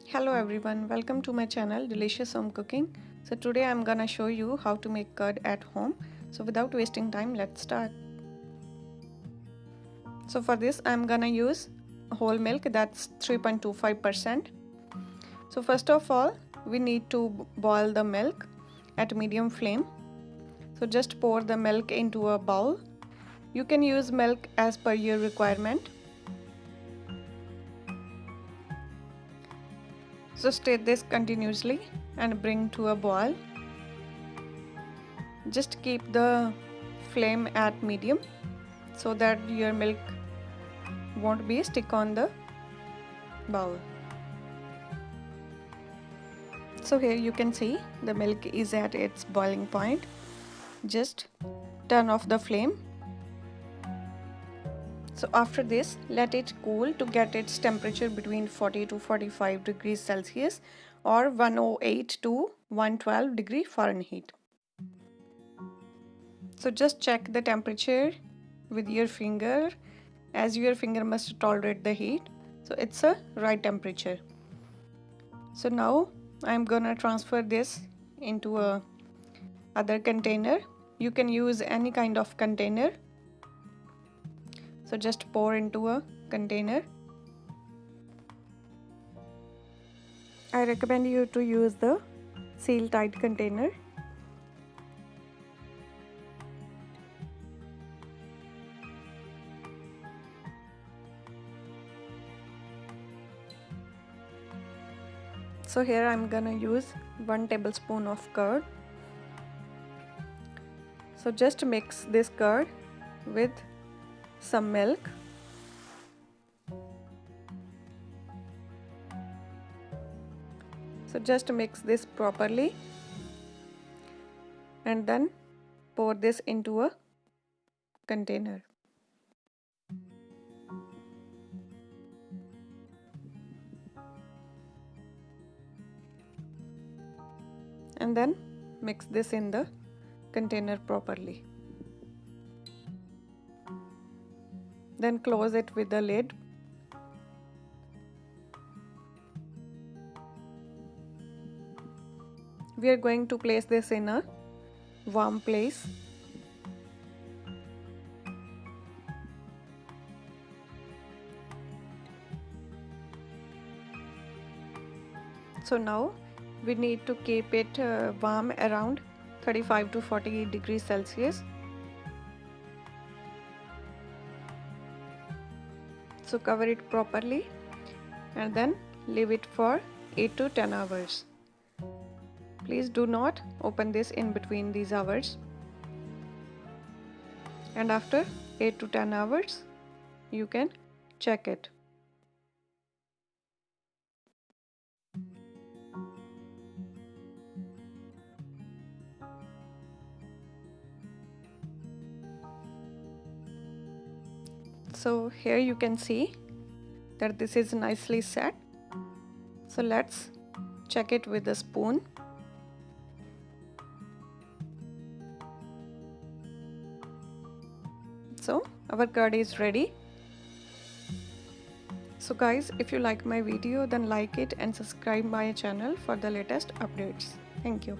Hello everyone, welcome to my channel Delicious Home Cooking. So today I'm gonna show you how to make curd at home. So without wasting time, let's start. So for this I'm gonna use whole milk, that's 3.25%. So first of all, we need to boil the milk at medium flame. So just pour the milk into a bowl. You can use milk as per your requirement. So stir this continuously and bring to a boil. Just keep the flame at medium so that your milk won't be stick on the bowl. So here you can see the milk is at its boiling point. Just turn off the flame. So after this, let it cool to get its temperature between 40 to 45 degrees Celsius or 108 to 112 degree Fahrenheit. So just check the temperature with your finger, as your finger must tolerate the heat. So it's a right temperature. So now I'm gonna transfer this into a other container. You can use any kind of container. So just pour into a container. I recommend you to use the seal tight container. So here I'm gonna use 1 tablespoon of curd. So just mix this curd with some milk. So just mix this properly and then pour this into a container. And then mix this in the container properly. Then close it with the lid. We are going to place this in a warm place. So now we need to keep it warm around 35 to 40 degrees Celsius. So cover it properly and then leave it for 8 to 10 hours. Please do not open this in between these hours. And after 8 to 10 hours, you can check it. So here you can see that this is nicely set. So let's check it with a spoon. So our curd is ready. So guys, if you like my video, then like it and subscribe my channel for the latest updates. Thank you.